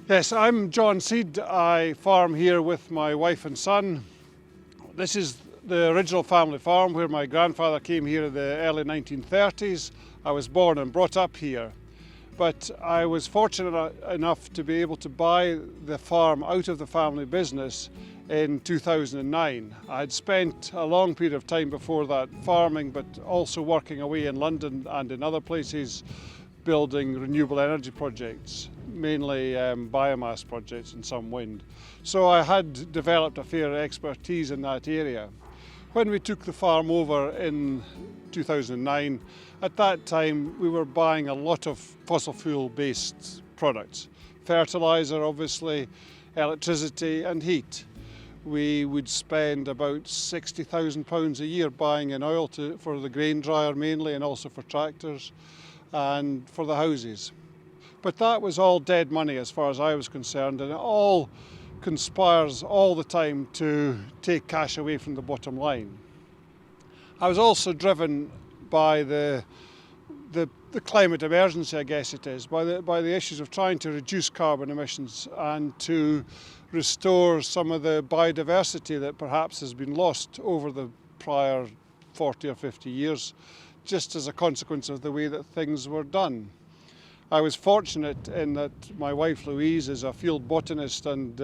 Yes, I'm John Seed. I farm here with my wife and son. This is the original family farm where my grandfather came here in the early 1930s. I was born and brought up here. But I was fortunate enough to be able to buy the farm out of the family business in 2009. I had spent a long period of time before that farming, but also working away in London and in other places, building renewable energy projects, mainly biomass projects and some wind. So I had developed a fair expertise in that area. When we took the farm over in 2009, at that time we were buying a lot of fossil fuel based products. Fertiliser obviously, electricity and heat. We would spend about £60,000 a year buying in oil for the grain dryer mainly, and also for tractors and for the houses. But that was all dead money as far as I was concerned, and it all conspires all the time to take cash away from the bottom line. I was also driven by the climate emergency, I guess it is, by the issues of trying to reduce carbon emissions and to restore some of the biodiversity that perhaps has been lost over the prior 40 or 50 years, just as a consequence of the way that things were done. I was fortunate in that my wife Louise is a field botanist, and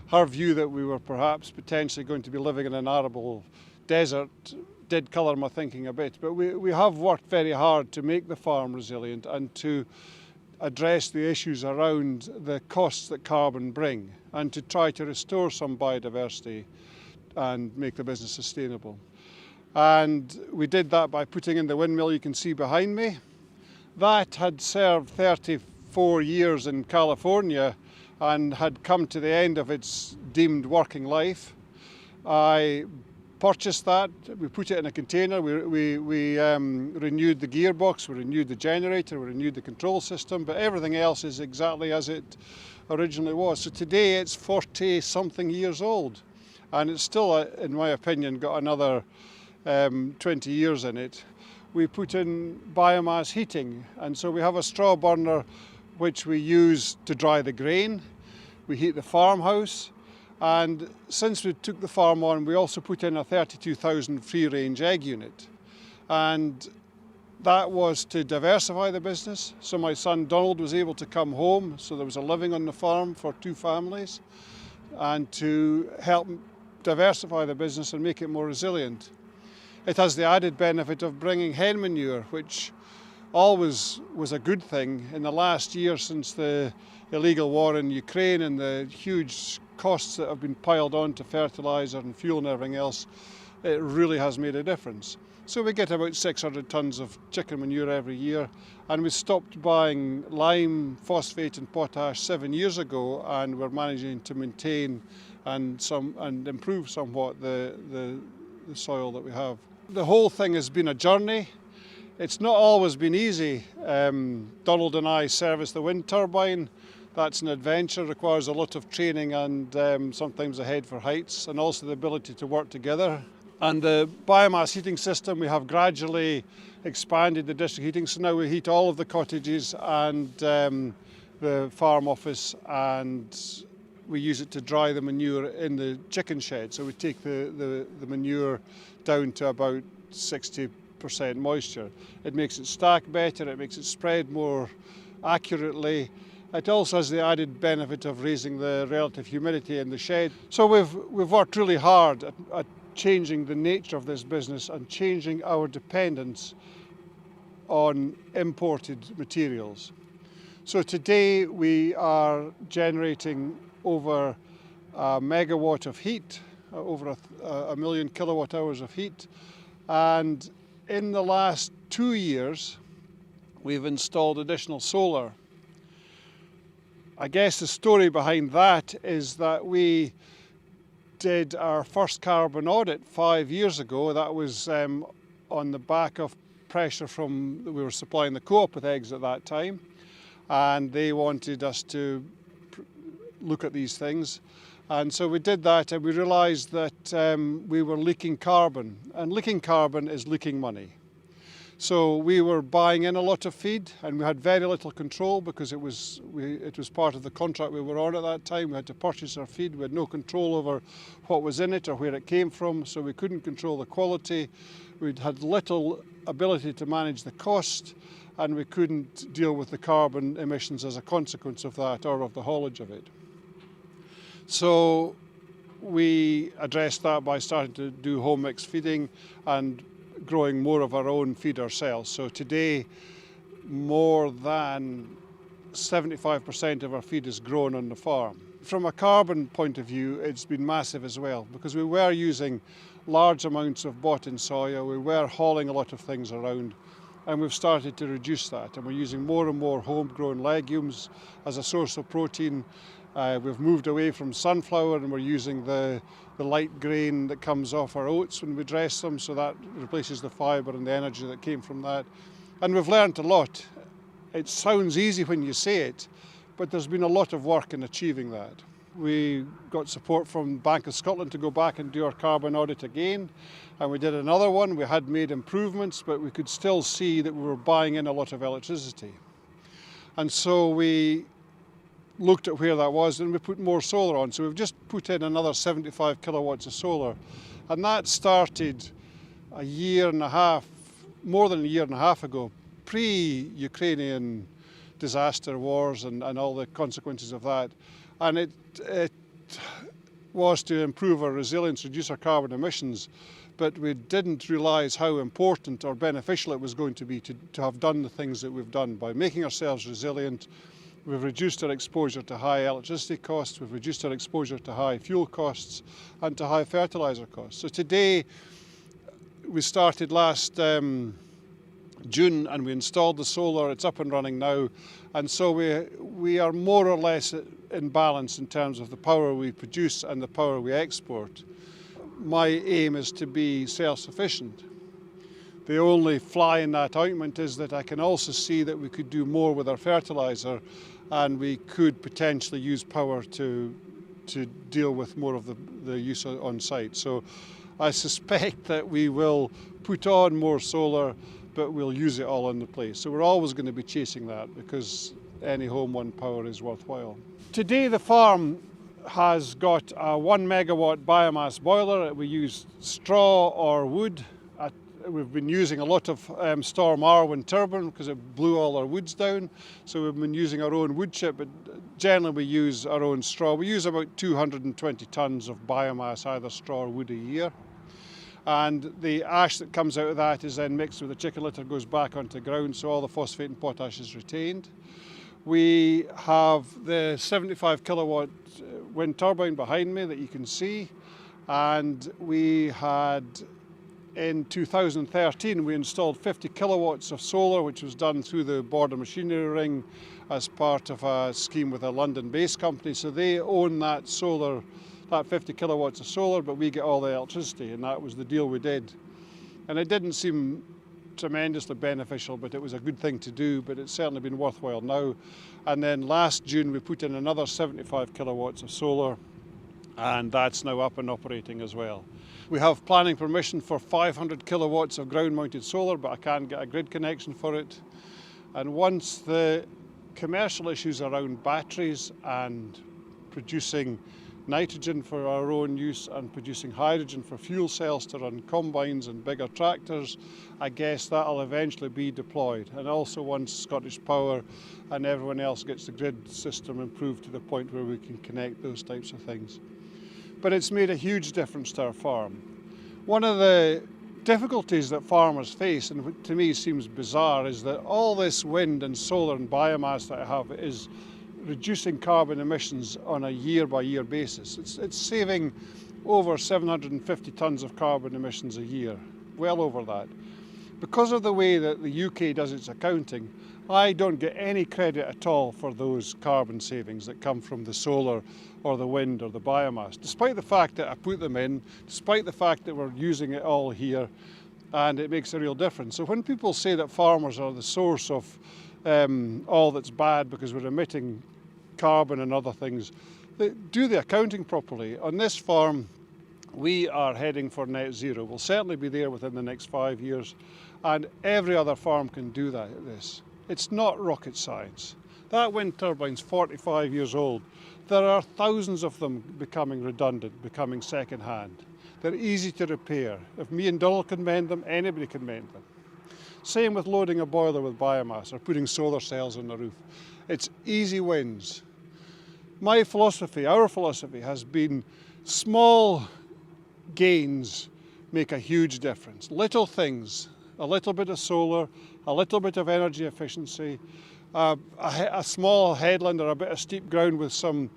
her view that we were perhaps potentially going to be living in an arable desert did colour my thinking a bit. But we have worked very hard to make the farm resilient and to address the issues around the costs that carbon bring, and to try to restore some biodiversity and make the business sustainable. And we did that by putting in the windmill you can see behind me. That had served 34 years in California and had come to the end of its deemed working life. I purchased that, we put it in a container, we renewed the gearbox, we renewed the generator, we renewed the control system, but everything else is exactly as it originally was. So today it's 40 something years old, and it's still, in my opinion, got another 20 years in it. We put in biomass heating, and so we have a straw burner which we use to dry the grain. We heat the farmhouse, and since we took the farm on, we also put in a 32,000 free-range egg unit, and that was to diversify the business. So my son Donald was able to come home, so there was a living on the farm for two families, and to help diversify the business and make it more resilient. It has the added benefit of bringing hen manure, which always was a good thing. In the last year, since the illegal war in Ukraine and the huge costs that have been piled on to fertiliser and fuel and everything else, it really has made a difference. So we get about 600 tonnes of chicken manure every year, and we stopped buying lime, phosphate and potash 7 years ago, and we're managing to maintain and improve somewhat the soil that we have. The whole thing has been a journey. It's not always been easy. Donald and I service the wind turbine. That's an adventure, requires a lot of training and sometimes a head for heights, and also the ability to work together. And the biomass heating system, we have gradually expanded the district heating, so now we heat all of the cottages and the farm office, and we use it to dry the manure in the chicken shed. So we take the manure down to about 60% moisture. It makes it stack better, it makes it spread more accurately. It also has the added benefit of raising the relative humidity in the shed. So we've worked really hard at changing the nature of this business and changing our dependence on imported materials. So today we are generating over a megawatt of heat, over a million kilowatt hours of heat, and in the last 2 years we've installed additional solar. I guess the story behind that is that we did our first carbon audit 5 years ago. That was on the back of pressure from, we were supplying the co-op with eggs at that time, and they wanted us to look at these things. And so we did that, and we realised that we were leaking carbon, and leaking carbon is leaking money. So we were buying in a lot of feed, and we had very little control because it was part of the contract we were on at that time. We had to purchase our feed. We had no control over what was in it or where it came from, so we couldn't control the quality. We'd had little ability to manage the cost, and we couldn't deal with the carbon emissions as a consequence of that or of the haulage of it. So we addressed that by starting to do home mix feeding and growing more of our own feed ourselves. So today, more than 75% of our feed is grown on the farm. From a carbon point of view, it's been massive as well, because we were using large amounts of bought-in soya, we were hauling a lot of things around, and we've started to reduce that, and we're using more and more homegrown legumes as a source of protein. We've moved away from sunflower, and we're using the light grain that comes off our oats when we dress them, so that replaces the fibre and the energy that came from that. And we've learned a lot. It sounds easy when you say it, but there's been a lot of work in achieving that. We got support from Bank of Scotland to go back and do our carbon audit again, and we did another one. We had made improvements, but we could still see that we were buying in a lot of electricity. And so we looked at where that was, and we put more solar on. So we've just put in another 75 kilowatts of solar, and that started a year and a half, more than a year and a half ago, pre-Ukrainian disaster, wars, and all the consequences of that. And it was to improve our resilience, reduce our carbon emissions, but we didn't realise how important or beneficial it was going to be to have done the things that we've done. By making ourselves resilient, we've reduced our exposure to high electricity costs, we've reduced our exposure to high fuel costs and to high fertiliser costs. So today, we started last June, and we installed the solar. It's up and running now, and so we are more or less in balance in terms of the power we produce and the power we export. My aim is to be self-sufficient. The only fly in that ointment is that I can also see that we could do more with our fertiliser, and we could potentially use power to deal with more of the use on site. So I suspect that we will put on more solar, but we'll use it all in the place. So we're always going to be chasing that, because any home one power is worthwhile. Today the farm has got a 1 megawatt biomass boiler. We use straw or wood. We've been using a lot of Storm Arwen turbine because it blew all our woods down. So we've been using our own wood chip, but generally we use our own straw. We use about 220 tonnes of biomass, either straw or wood, a year. And the ash that comes out of that is then mixed with the chicken litter, goes back onto the ground, so all the phosphate and potash is retained. We have the 75 kilowatt wind turbine behind me that you can see, and we had, in 2013, we installed 50 kilowatts of solar, which was done through the Border Machinery Ring as part of a scheme with a London-based company. So they own that solar, that 50 kilowatts of solar, but we get all the electricity, and that was the deal we did. And it didn't seem tremendously beneficial, but it was a good thing to do, but it's certainly been worthwhile now. And then last June we put in another 75 kilowatts of solar, and that's now up and operating as well. We have planning permission for 500 kilowatts of ground-mounted solar, but I can't get a grid connection for it. And once the commercial issues around batteries and producing nitrogen for our own use and producing hydrogen for fuel cells to run combines and bigger tractors, I guess that'll eventually be deployed. And also once Scottish Power and everyone else gets the grid system improved to the point where we can connect those types of things. But it's made a huge difference to our farm. One of the difficulties that farmers face, and what to me seems bizarre, is that all this wind and solar and biomass that I have is reducing carbon emissions on a year-by-year basis. It's saving over 750 tonnes of carbon emissions a year, well over that. Because of the way that the UK does its accounting, I don't get any credit at all for those carbon savings that come from the solar or the wind or the biomass, despite the fact that I put them in, despite the fact that we're using it all here, and it makes a real difference. So when people say that farmers are the source of all that's bad because we're emitting carbon and other things, they do the accounting properly. On this farm, We are heading for net zero. We'll certainly be there within the next 5 years, and every other farm can do this. It's not rocket science. That wind turbine's 45 years old. There are thousands of them becoming redundant, becoming second-hand. They're easy to repair. If me and Donald can mend them, anybody can mend them. Same with loading a boiler with biomass or putting solar cells on the roof. It's easy wins. My philosophy, our philosophy, has been small gains make a huge difference. Little things, a little bit of solar, a little bit of energy efficiency, a small headland or a bit of steep ground with some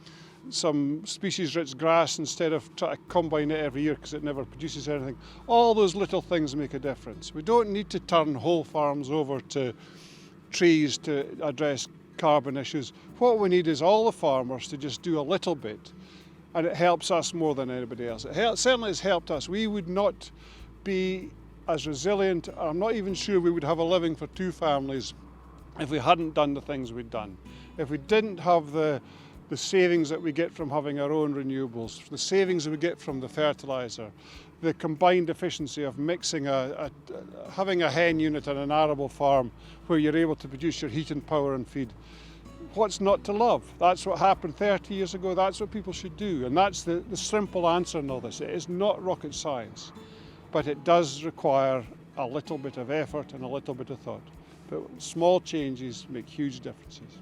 species-rich grass instead of trying to combine it every year because it never produces anything. All those little things make a difference. We don't need to turn whole farms over to trees to address carbon issues. What we need is all the farmers to just do a little bit, and it helps us more than anybody else. It certainly has helped us. We would not be as resilient, I'm not even sure we would have a living for 2 families if we hadn't done the things we'd done. If we didn't have the savings that we get from having our own renewables, the savings that we get from the fertiliser, the combined efficiency of mixing having a hen unit on an arable farm where you're able to produce your heat and power and feed. What's not to love? That's what happened 30 years ago. That's what people should do. And that's the simple answer in all this. It is not rocket science, but it does require a little bit of effort and a little bit of thought. But small changes make huge differences.